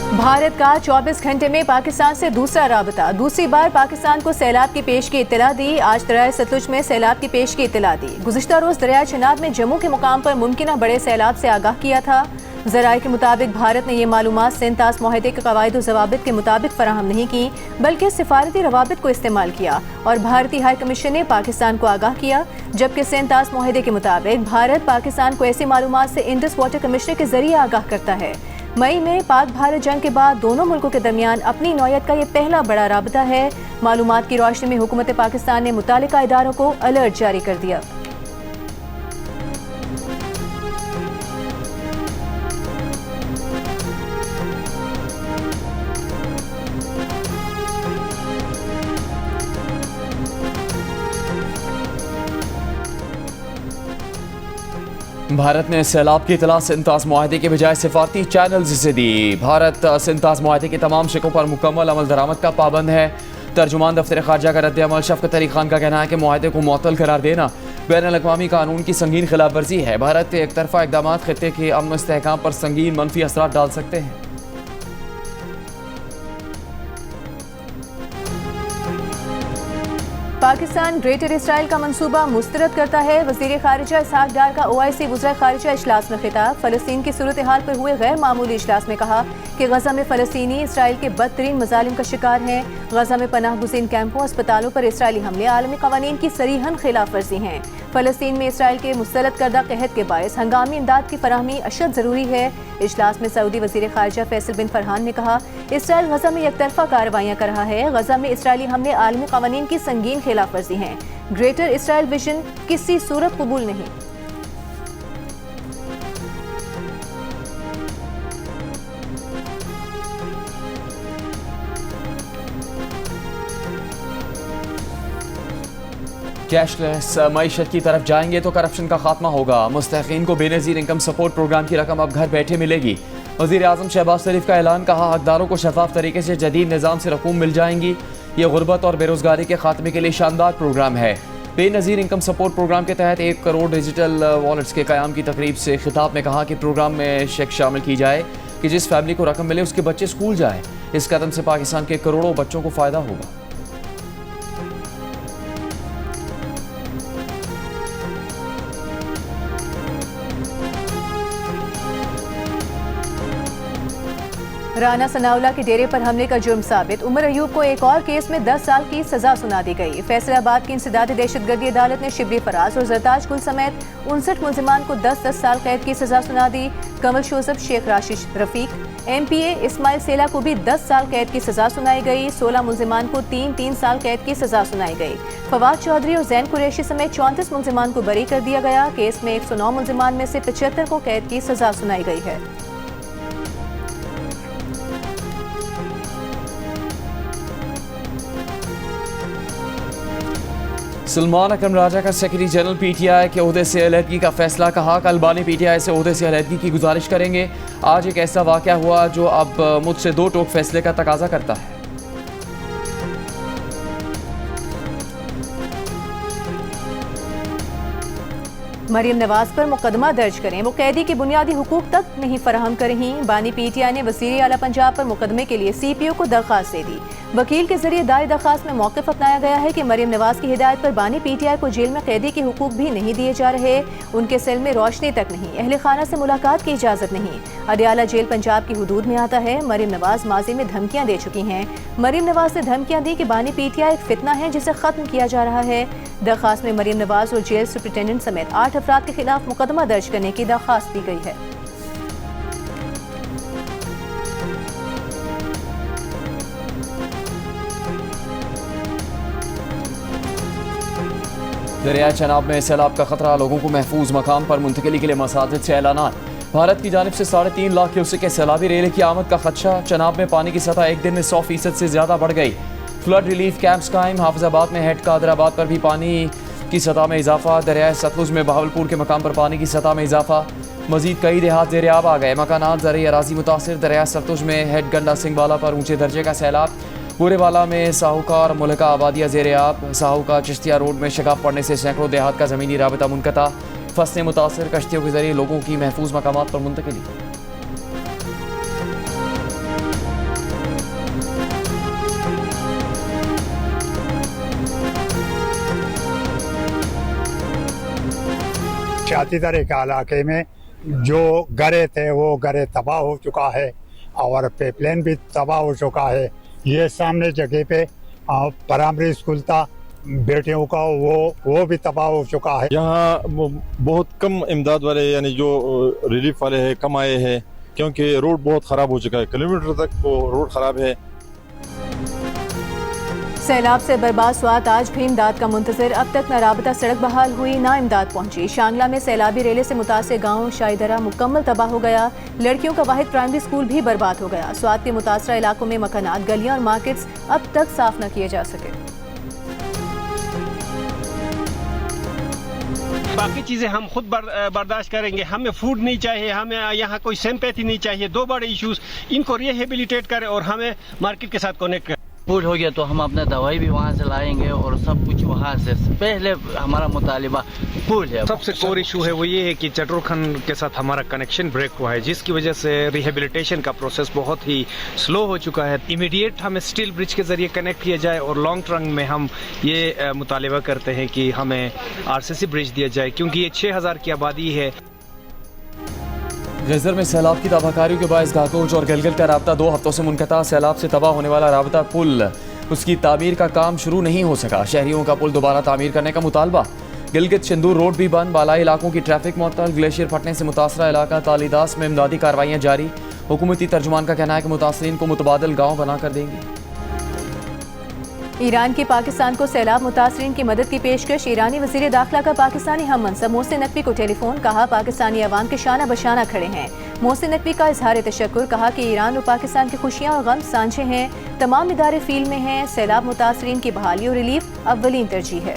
भारत का 24 घंटे में पाकिस्तान से दूसरा राबता। दूसरी बार पाकिस्तान को सैलाब की पेश की इत्तला दी। आज दरियाए सतलुज में सैलाब की पेश की इत्तला दी। गुज़िश्ता रोज दरियाए चनाब में जम्मू के मुकाम पर मुमकिना बड़े सैलाब से आगाह किया था। ज़राए के मुताबिक भारत ने ये मालूमात सिंध-तास मुआहदे के कवायद व ज़वाबित के मुताबिक फराहम नहीं की, बल्कि सिफारती रवाबित को इस्तेमाल किया और भारतीय हाई कमीशन ने पाकिस्तान को आगाह किया। जबकि सिंध-तास मुआहदे के मुताबिक भारत पाकिस्तान को ऐसी मालूमात से इंडस वाटर कमिश्नर के जरिए आगाह करता है। मई में पाक भारत जंग के बाद दोनों मुल्कों के दरमियान अपनी नौयत का ये पहला बड़ा राबता है। मालूमात की रोशनी में हुकूमत पाकिस्तान ने मुतालिका इदारों को अलर्ट जारी कर दिया। भारत ने सैलाब की इतला सिंध-तास मुआहदे के बजाय सिफारती चैनल्स से दी। भारत सिंध-तास मुआहदे के तमाम शिकों पर मुकम्मल अमल दरामद का पाबंद है। तर्जुमान दफ्तर खारजा का रद्द-ए-अमल शफ़क़त अली खान का कहना है कि मुआहदे को मुअत्तल करार देना बैनुल-अक़वामी कानून की संगीन खिलाफ वर्जी है। भारत के एक तरफा इक़दामात खित्ते के अमन व इस्तेहकाम पर संगीन मनफी असरात डाल सकते हैं। पाकिस्तान ग्रेटर इसराइल का मंसूबा मुस्तरद करता है। वज़ीर ख़ारिजा इसहाक़ डार का OIC वज़ीर ख़ारिजा इजलास में खिताब। फ़लस्तीन की सूरत हाल पर हुए गैर मामूली इजलास में कहा कि गज़ा में फ़लस्तीनी इसराइल के बदतरीन मज़ालिम का शिकार हैं। गज़ा में पनाह गुज़ीन कैंपों अस्पतालों पर इसराइली हमले आलमी क़वानीन की सरीहन खिलाफ वर्जी हैं। फ़लस्तीन में इसराइल के मुस्तरद करदा कहत के बायस हंगामी इमदाद की फराहमी अशद ज़रूरी है। इजलास में सऊदी वज़ीर ख़ारिजा फैसल बिन फरहान ने कहा इसराइल गज़ा में एक तरफा कार्रवाइयाँ कर रहा है। गज़ा में इसराइली हमले आलमी क़वानीन की संगीन खिलाफ वर्जी हैं। ग्रेटर इसराइल विजन किसी सूरत कबूल नहीं। कैशलेस मईशत की तरफ जाएंगे तो करप्शन का खात्मा होगा। मुस्तहिकीन को बेनज़ीर इनकम सपोर्ट प्रोग्राम की रकम अब घर बैठे मिलेगी। वज़ीर आज़म शहबाज शरीफ का ऐलान। कहा हकदारों को शफाफ तरीके से जदीद निज़ाम से रकूम मिल जाएंगी। ये गुर्बत और बेरोज़गारी के खात्मे के लिए शानदार प्रोग्राम है। बेनज़ीर इनकम सपोर्ट प्रोग्राम के तहत 1 करोड़ डिजिटल वॉलेट्स के क़याम की तकरीब से खिताब में कहा कि प्रोग्राम में शेक शामिल की जाए कि जिस फैमिली को रकम मिले उसके बच्चे स्कूल जाएँ। इस कदम से पाकिस्तान के करोड़ों बच्चों को फ़ायदा होगा। राना सनाउल्लाह के डेरे पर हमले का जुर्म साबित। उमर अयूब को एक और केस में 10 साल की सजा सुना दी गई। फैसलाबाद की इंसदादी दहशतगर्दी अदालत ने शिबली फराज और जरताज गुल समेत 59 मुलजिमान को 10-10 साल कैद की सजा सुना दी। कमल शोजब, शेख राशिद रफीक, MPA इस्माइल सेला को भी 10 साल कैद की सजा सुनाई गई। 16 मुलजिमान को 3-3 साल कैद की सजा सुनाई गई। फवाद चौधरी और जैन कुरैशी समेत 34 मुलजिमान को बरी कर दिया गया। केस में 109 मुलजिमान में से 75 को कैद की सजा सुनाई गई है। सलमान अकरम राजा का सेक्रेटरी जनरल PTI के ओहदे से अलहदगी का फैसला। कहा कल बानी PTI से ओहदे से अलहदगी की गुजारिश करेंगे। आज एक ऐसा वाक़या हुआ जो अब मुझसे 2 टोक फैसले का तकाजा करता है। मरीम नवाज पर मुकदमा दर्ज करें। वो कैदी के बुनियादी हुकूक तक नहीं फराहम कर रही। बानी PTI ने वज़ीर आला पंजाब पर मुकदमे के लिए CPO को दरख्वास्त दे दी। वकील के जरिए दायर दरख्वास्त में मौक़िफ़ अपनाया गया है कि मरीम नवाज की हिदायत पर बानी PTI को जेल में कैदी के हुकूक भी नहीं दिए जा रहे। उनके सेल में रोशनी तक नहीं, अहले खाना से मुलाकात की इजाज़त नहीं। अडियाला जेल पंजाब की हुदूद में आता है। मरीम नवाज माजी में धमकियाँ दे चुकी हैं। मरीम नवाज ने धमकियाँ दी कि बानी PTI एक फितना है जिसे ख़त्म किया जा रहा है। दरख्वास्त में मरीम नवाज और जेल सुपरिटेंडेंट समेत 8 अफराद के खिलाफ मुकदमा दर्ज करने की दरख्वास्त दी गई है। दरिया चनाब में सैलाब का खतरा। लोगों को महफूज मकाम पर मुंतकिली के लिए मसाजिद से ऐलानात। भारत की जानिब से 3.5 लाख क्यूसेक के सैलाबी रेले की आमद का खदशा। चनाब में पानी की सतह एक दिन में 100% से ज़्यादा बढ़ गई। फ्लड रिलीफ कैंप्स कायम। हाफिजाबाद में हेड कादराबाद पर भी पानी की सतह में इजाफा। दरिया सतलुज में बहावलपुर के मकाम पर पानी की सतह में इजाफा। मजीद कई देहात ज़ेर-ए-आब आ गए। मकानात ज़रई अराजी मुतासिर। दरिया सतलुज में हेड गंडा सिंह वाला पर ऊंचे दर्जे का सैलाब। बुरेवाला में साहूकार मुल्का आबादिया ज़ेर-ए-आब। साहूकार चिश्तिया रोड में शगाफ पड़ने से सैकड़ों देहात का ज़मीनी राबिता मुनक़ता। फसलें मुतासिर। कश्तियों के जरिए लोगों की महफूज मकामात पर मुंतकिली। शातीदर के इलाके में जो घरे थे वो घरे तबाह हो चुका है और पाइपलाइन भी तबाह हो चुका है। ये सामने जगह पे प्राइमरी स्कूल था बेटियों का, वो भी तबाह हो चुका है। यहाँ बहुत कम इमदाद वाले यानी जो रिलीफ वाले हैं कम आए हैं क्योंकि रोड बहुत ख़राब हो चुका है, किलोमीटर तक वो रोड ख़राब है। सैलाब से बर्बाद स्वात आज भी इमदाद का मुंतजर, अब तक न राबता सड़क बहाल हुई ना इमदाद पहुंची। शांगला में सैलाबी रेले से मुतासिर गांव शाहीदरा मुकम्मल तबाह हो गया। लड़कियों का वाहिद प्राइमरी स्कूल भी बर्बाद हो गया। स्वात के मुतासरा इलाकों में मकानात, गलियां और मार्केट्स अब तक साफ न किए जा सके। बाकी चीज़ें हम खुद बर्दाश्त करेंगे, हमें फूड नहीं चाहिए, हमें यहाँ कोई सिंपैथी नहीं चाहिए। दो बड़े इश्यूज इनको रिहेबिलिटेट करें और हमें मार्केट के साथ कनेक्ट करें। फूड हो गया तो हम अपना दवाई भी वहाँ से लाएंगे और सब कुछ वहाँ से। पहले हमारा मुतालिबा फूड है। सबसे कोर इशू है वो ये है कि चटोर खान के साथ हमारा कनेक्शन ब्रेक हुआ है, जिसकी वजह से रिहेबिलिटेशन का प्रोसेस बहुत ही स्लो हो चुका है। इमीडिएट हमें स्टील ब्रिज के जरिए कनेक्ट किया जाए और लॉन्ग टर्म में हम ये मुतालिबा करते हैं कि हमें RCC ब्रिज दिया जाए क्योंकि ये 6000 की आबादी है। गजर में सैलाब की तबाहकारियों के बायस घाकोच और गिलगित का राब्ता 2 हफ्तों से मुनक़ता। सैलाब से तबाह होने वाला राब्ता पुल, उसकी तामीर का काम शुरू नहीं हो सका। शहरियों का पुल दोबारा तामीर करने का मुतालबा। गिलगित शिंदूर रोड भी बंद, बालाई इलाकों की ट्रैफिक मुअत्तल। ग्लेशियर फटने से मुतासरा इलाका तालीदास में इमदादी कार्रवाइयाँ जारी। हुकूमती तर्जुमान का कहना है कि मुतासरीन को मुतबादल गाँव बनाकर देंगे। ईरान की पाकिस्तान को सैलाब मुतासरीन की मदद की पेशकश। ईरानी वज़ीर दाखिला का पाकिस्तानी हम मनसब मोहसिन नकवी को टेलीफोन, कहा पाकिस्तानी अवाम के शाना बशाना खड़े हैं। मोहसिन नकवी का इजहार तशक्कुर, कहा कि ईरान और पाकिस्तान की खुशियाँ और गम सांझे हैं। तमाम इदारे फील्ड में हैं। सैलाब मुतासरीन की बहाली और रिलीफ अव्वलीन तरजीह है।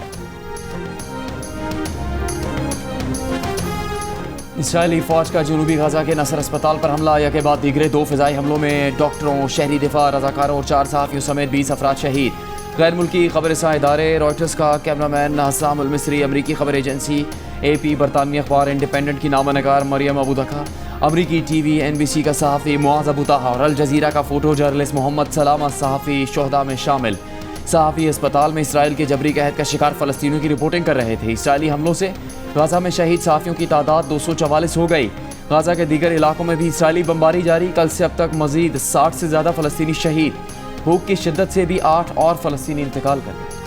इसराइली फौज का जनूबी गजा के नसर अस्पताल पर हमला, या के बाद दीगरे 2 फ़िज़ाई हमलों में डॉक्टरों, शहरी दिफा, रजाकारों और 4 सहाफ़ियों समेत 20 अफराद शहीद। गैर मुल्की खबर रसां इदारे रॉयटर्स का कैमरामैन हस्साम अल-मिस्री, अमरीकी खबर एजेंसी AP, बरतानवी अखबार इंडिपेंडेंट की नामा नगार मरियम अबू दखा, अमरीकी TV NBC का सहाफ़ी मुआज़ अबू ताहा और अल जज़ीरा का फ़ोटो जर्नलिस्ट मोहम्मद सलामा सहाफ़ी शोहदा में शामिल। सहाफ़ी अस्पताल में इसराइल के जबरी कहत का शिकार फ़लस्तीनियों की रिपोर्टिंग कर रहे थे। इसराइली हमलों से गजा में शहीद सहाफ़ियों की तादाद 244 हो गई। गजा के दीगर इलाकों में भी इसराइली बमबारी जारी। कल से अब तक मज़ीद 60 से ज़्यादा फ़लस्तीनी शहीद। भूख की शिद्दत से भी 8 और फ़लस्तीनी इंतकाल कर गए।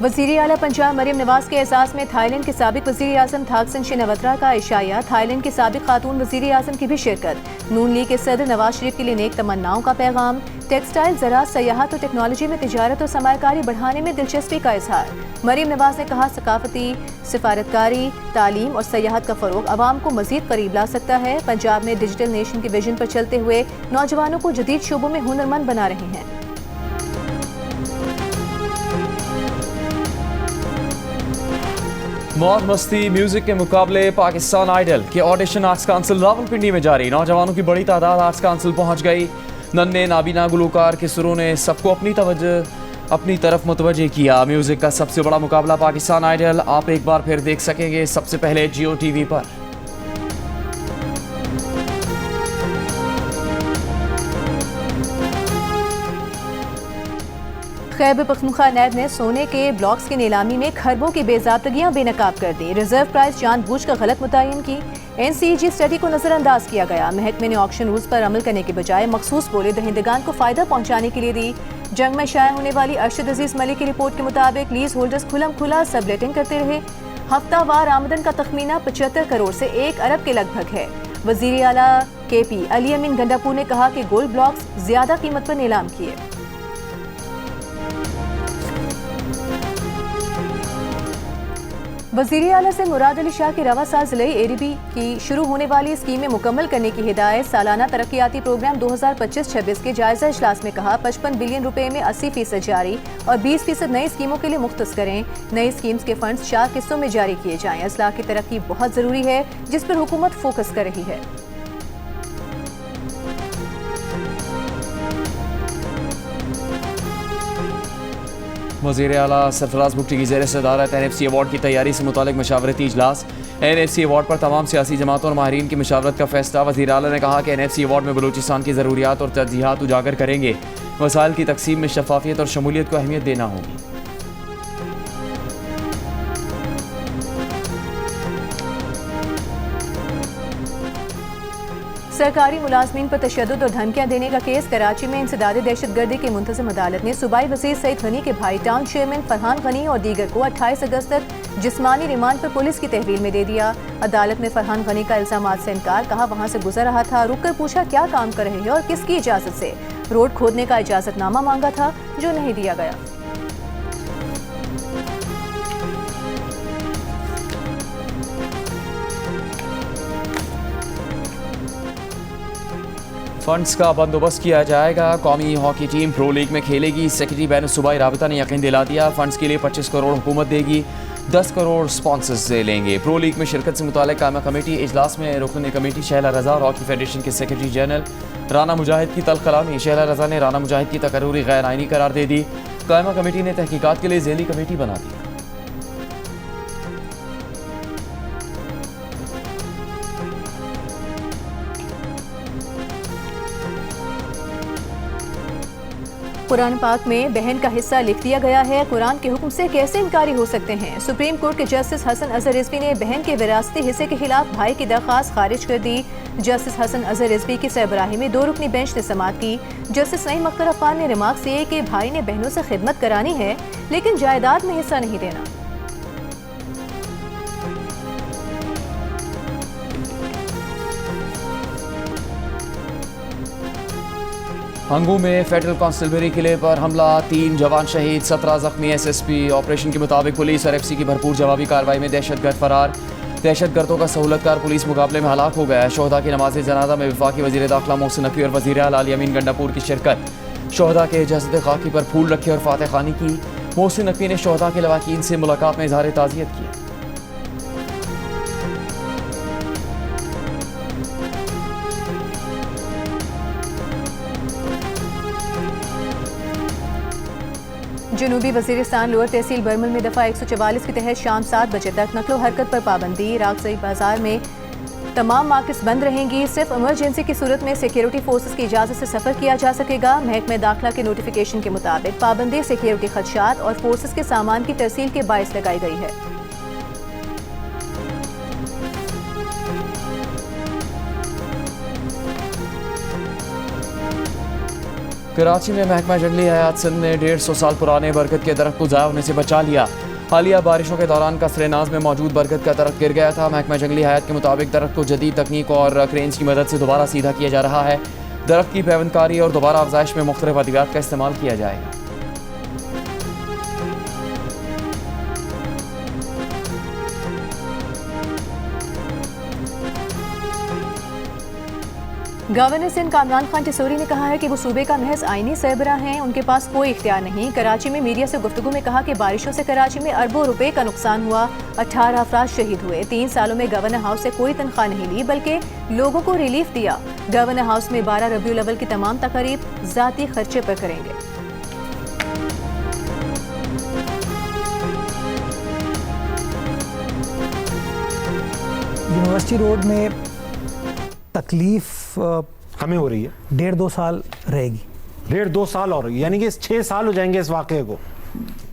वज़ीर आला पंजाब मरियम नवाज के एहसास में थाईलैंड के साबिक वज़ीर आज़म थाकसिन शिनावत्रा का इशाया। थाईलैंड की साबिक खातून वज़ीर आज़म की भी शिरकत। नून लीग के सदर नवाज शरीफ के लिए नेक तमन्नाओं का पैगाम। टेक्सटाइल, ज़राअत, सयाहत और टेक्नोलॉजी में तिजारत और सरमायाकारी बढ़ाने में दिलचस्पी का इजहार। मरियम नवाज ने कहा सकाफती, सिफारतकारी, तालीम और सयाहत का फ़रोग अवाम को मज़ीद करीब ला सकता है। पंजाब में डिजिटल नेशन के विजन पर चलते हुए नौजवानों को जदीद शोबों में हुनरमंद बना रहे हैं। मौज मस्ती म्यूजिक के मुकाबले पाकिस्तान आइडल के ऑडिशन आर्ट्स काउंसिल रावलपिंडी में जारी। नौजवानों की बड़ी तादाद आर्ट्स काउंसिल पहुंच गई। नन्हे नाबीना गुलकार के सुरों ने सबको अपनी तरफ मुतवज्जे किया। म्यूजिक का सबसे बड़ा मुकाबला पाकिस्तान आइडल आप एक बार फिर देख सकेंगे सबसे पहले जियो TV पर। खैबर पख्तूनख्वा नैब ने सोने के ब्लॉक्स की नीलामी में खरबों की बेज़ाब्तगियां बेनकाब कर दी। रिजर्व प्राइस जानबूझकर गलत मुतय्यन की। NCEG स्टडी को नजरअंदाज किया गया। महकमे ने ऑक्शन रूल्स पर अमल करने के बजाय मखसूस बोले दहिंदगान को फायदा पहुंचाने के लिए दी। जंग में शाया होने वाली अरशद अजीज मलिक की रिपोर्ट के मुताबिक लीज होल्डर्स खुलम खुला सबलेटिंग करते रहे। हफ्तावार आमदन का तखमीना 75 करोड़ से 1 अरब के लगभग है। वजीर आला KP अली अमीन गंडापुर ने कहा कि गोल्ड ब्लॉक्स ज्यादा कीमत पर नीलाम किए। वज़ीर आला से मुराद अली शाह की रवा साल ज़िले ADB की शुरू होने वाली स्कीमें मुकम्मल करने की हिदायत। सालाना तरक्याती प्रोग्राम 2025-26 के जायजा इजलास में कहा 55 बिलियन रुपए में 80% जारी और 20% नई स्कीमों के लिए मुख्तस करें। नई स्कीम्स के फंड्स 4 किस्तों में जारी किए जाएं। इस्लाह की तरक्की बहुत ज़रूरी है जिस पर हुकूमत फोकस कर रही है। वज़ीर आला सरफराज भुट्टी की ज़ेर सदारत NFC अवार्ड की तैयारी से मुतालिक मशावरती इजलास। NFC अवार्ड पर तमाम सियासी जमातों और माहिरीन की मशावरत का फैसला। वज़ीर आला ने कहा कि NFC अवार्ड में बलूचिस्तान की ज़रूरियात और तरजीहात उजागर करेंगे। वसाइल की तकसीम में शफाफियत और शमूलियत को अहमियत देना होगी। सरकारी मुलाजमीन पर तशद्दुद और धमकियां देने का केस। कराची में इंसदादे दहशतगर्दी की मुंतज़िम अदालत ने सूबाई वज़ीर सईद गनी के भाई टाउन चेयरमैन फरहान गनी और दीगर को 28 अगस्त तक जिस्मानी रिमांड पर पुलिस की तहवील में दे दिया। अदालत ने फरहान गनी का इल्जामात से इनकार, कहा वहां से गुजर रहा था, रुक कर पूछा क्या काम कर रहे हैं और किसकी इजाजत से। रोड खोदने का इजाजतनामा मांगा था जो नहीं दिया गया। फंड्स का बंदोबस्त किया जाएगा। कौमी हॉकी टीम प्रो लीग में खेलेगी। सेक्रेटरी बैन सूबाई राबिता ने यकीन दिला दिया। फंड्स के लिए 25 करोड़ हुकूमत देगी, 10 करोड़ स्पॉन्सर्स से लेंगे। प्रो लीग में शिरकत से मुताल्लिक़ कायमा कमेटी इजलास में रुकन कमेटी शहला रजा और हॉकी फेडरेशन के सेक्रेटरी जनरल राना मुजाहिद की तल्ख कलामी। शहला रजा ने राना मुजाहिद की तकर्रुरी गैर आइनी करार दे दी। कायमा कमेटी ने तहकीकात के लिए झेली कमेटी बना दी। कुरान पाक में बहन का हिस्सा लिख दिया गया है। कुरान के हुक्म से कैसे इनकारी हो सकते हैं। सुप्रीम कोर्ट के जस्टिस हसन अजहर रिजवी ने बहन के विरासती हिस्से के खिलाफ भाई की दरख्वास्त खारिज कर दी। जस्टिस हसन अजहर रिजवी की सरबराही में 2 रुकनी बेंच ने समाअत की। जस्टिस नईम अख्तर अफान ने रिमार्क किए कि भाई ने बहनों से खिदमत करानी है लेकिन जायदाद में हिस्सा नहीं देना। हंगू में फेडरल कांस्टेबलरी किले पर हमला, 3 जवान शहीद, 17 जख्मी। SSP ऑपरेशन के मुताबिक पुलिस और FC की भरपूर जवाबी कार्रवाई में दहशतगर्द फरार। दहशतगर्दों का सहूलतकार पुलिस मुकाबले में हलाक हो गया। शोहदा की नमाज जनाजा में वफाकी वज़ीर दाखिला मोहसिन नकवी और वज़ीर आला अली अमीन गंडापुर की शिरकत। शोहदा के जसद खाकी पर फूल रखे और फातह खानी की। मोहसिन नकवी ने शोहदा के लवाकीन से मुलाकात में इजहार ताज़ियत किया। जनूबी वजीरिस्तान लोअर तहसील बरमल में दफ़ा 144 के तहत शाम 7 बजे तक नकलो हरकत पर पाबंदी। रागसई बाजार में तमाम मार्केट्स बंद रहेंगी। सिर्फ इमरजेंसी की सूरत में सिक्योरिटी फोर्सेस की इजाज़त से सफ़र किया जा सकेगा। महकमे दाखिला के नोटिफिकेशन के मुताबिक पाबंदी सिक्योरिटी खदशात और फोर्सेस के सामान की तरसील के बायस लगाई गई है। कराची में महकमा जंगली हयात सिंध ने 150 साल पुराने बरगद के दरख्त को ज़ाया होने से बचा लिया। हालिया बारिशों के दौरान कसरेनाज में मौजूद बरगद का दरख्त गिर गया था। महकमा जंगली हयात के मुताबिक दरख्त को जदीद तकनीक और क्रेन्स की मदद से दोबारा सीधा किया जा रहा है। दरख्त की पैवंदकारी और दोबारा अफजाइश में मुख्तलिफ अद्वियात का इस्तेमाल किया जाएगा। गवर्नर सिंध कामरान खान टिसोरी ने कहा है कि वो सूबे का महज आईनी सरबराह हैं, उनके पास कोई इख्तियार नहीं। कराची में मीडिया से गुफ्तगू में कहा कि बारिशों से कराची में अरबों रुपए का नुकसान हुआ, 18 अफराद शहीद हुए। 3 सालों में गवर्नर हाउस से कोई तनख्वाह नहीं ली बल्कि लोगों को रिलीफ दिया। गवर्नर हाउस में 12 रबीउल अव्वल की तमाम तकरीब जाती खर्चे पर करेंगे। यूनिवर्सिटी रोड में तकलीफ हमें हो रही है, 1.5-2 साल रहेगी। 1.5-2 साल और यानी कि 6 साल हो जाएंगे इस वाक़े को।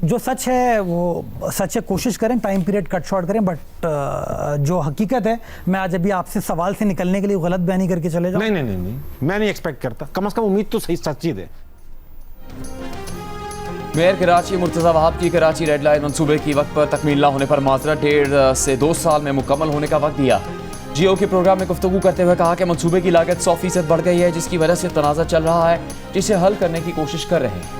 जो सच है वो सच है, कोशिश करें टाइम पीरियड कट शॉर्ट करें, बट जो हकीकत है, मैं आज अभी आपसे सवाल से निकलने के लिए गलत बयानी करके चले जाऊं। नहीं, मैं नहीं एक्सपेक्ट करता। कम से कम उम्मीद तो सही सच्ची दे। मेयर कराची मुर्तज़ा वहाब की कराची रेड लाइन मंसूबे की वक्त पर तकमील न होने पर माजरत 1.5 से 2 साल में मुकम्मल होने का वक्त दिया। GO के प्रोग्राम में गुफ्तगू करते हुए कहा कि मंसूबे की लागत 100% बढ़ गई है, जिसकी वजह से तनाज़ा चल रहा है, जिसे हल करने की कोशिश कर रहे हैं।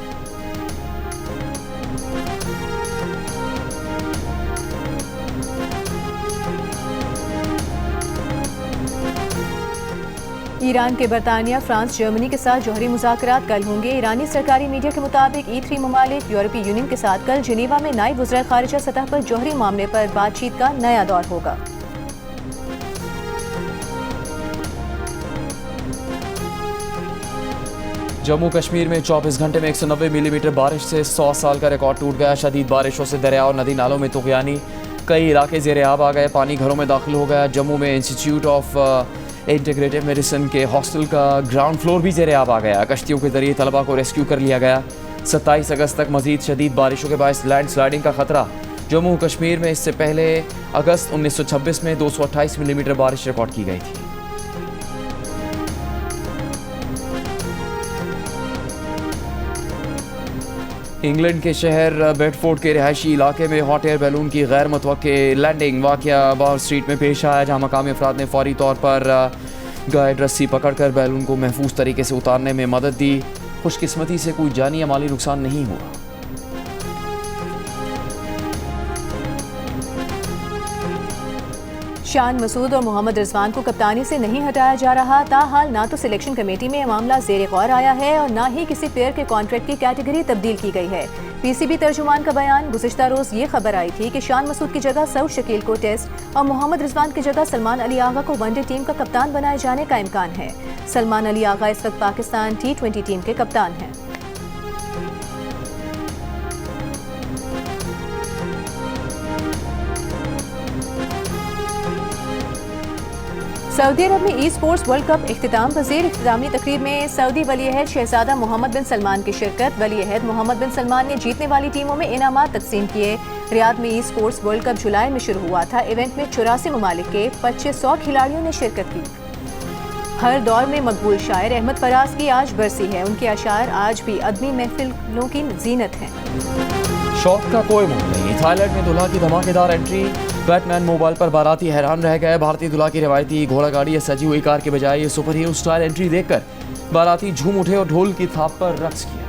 ईरान के बरतानिया, फ्रांस, जर्मनी के साथ जौहरी मुज़ाकरात कल होंगे। ईरानी सरकारी मीडिया के मुताबिक E3 ममालिक यूरोपीय यूनियन के साथ कल जिनेवा में नायब वज़ीर ख़ारिजा सतह पर जौहरी मामले पर बातचीत का नया दौर होगा। जम्मू कश्मीर में 24 घंटे में 190 मिलीमीटर बारिश से 100 साल का रिकॉर्ड टूट गया। शदीद बारिशों से दरिया और नदी नालों में तुग़यानी, कई इलाके ज़ेरे आब आ गए, पानी घरों में दाखिल हो गया। जम्मू में इंस्टीट्यूट ऑफ इंटीग्रेटिव मेडिसिन के हॉस्टल का ग्राउंड फ्लोर भी ज़ेरे आब आ गया। कश्तियों के जरिए तलबा को रेस्क्यू कर लिया गया। 27 अगस्त तक मजीद शदीद बारिशों के बायस लैंड स्लाइडिंग का खतरा। जम्मू कश्मीर में इससे पहले अगस्त 1926 में 228 मिलीमीटर बारिश रिकॉर्ड की गई थी। इंग्लैंड के शहर बेडफोर्ड के रिहायशी इलाके में हॉट एयर बैलून की गैर मुतवक्के लैंडिंग वाक़या बार स्ट्रीट में पेश आया, जहां मकामी अफराद ने फौरी तौर पर गाइड रस्सी पकड़कर बैलून को महफूज तरीके से उतारने में मदद दी। खुशकिस्मती से कोई जानी या माली नुकसान नहीं हुआ। शान मसूद और मोहम्मद रिजवान को कप्तानी से नहीं हटाया जा रहा। ताहाल ना तो सिलेक्शन कमेटी में मामला ज़ेरे गौर आया है और ना ही किसी प्लेयर के कॉन्ट्रैक्ट की कैटेगरी तब्दील की गई है। पीसीबी तर्जुमान का बयान। गुज़िश्ता रोज़ ये खबर आई थी कि शान मसूद की जगह सऊद शकील को टेस्ट और मोहम्मद रिजवान की जगह सलमान अली आगा को वनडे टीम का कप्तान बनाए जाने का इम्कान है। सलमान अली आगा इस वक्त पाकिस्तान T20 टीम के कप्तान हैं। सऊदी अरब में ई स्पोर्ट्स वर्ल्ड कप इख्तिताम पजीर। इख्तितामी तकरीब में सऊदी वली-ए-अहद शहजादा मोहम्मद बिन सलमान की शिरकत। वली-ए-अहद मोहम्मद बिन सलमान ने जीतने वाली टीमों में इनामात तकसीम किए। रियाद में ई स्पोर्ट्स वर्ल्ड कप जुलाई में शुरू हुआ था। इवेंट में 84 ममालिक के 2500 खिलाड़ियों ने शिरकत की। हर दौर में मकबूल शायर अहमद फराज की आज बरसी है। उनके अशार आज भी अदमी महफिलों की जीनत हैं। शौक का कोई मुंह नहीं। थाईलैंड में दुल्हा की धमाकेदार एंट्री। बैटमैन मोबाइल पर बाराती हैरान रह गए। भारतीय दुल्हा की रवायती घोड़ा गाड़ी या सजी हुई कार के बजाय ये सुपर हीरो स्टाइल एंट्री देखकर बाराती झूम उठे और ढोल की थाप पर रक्स किया।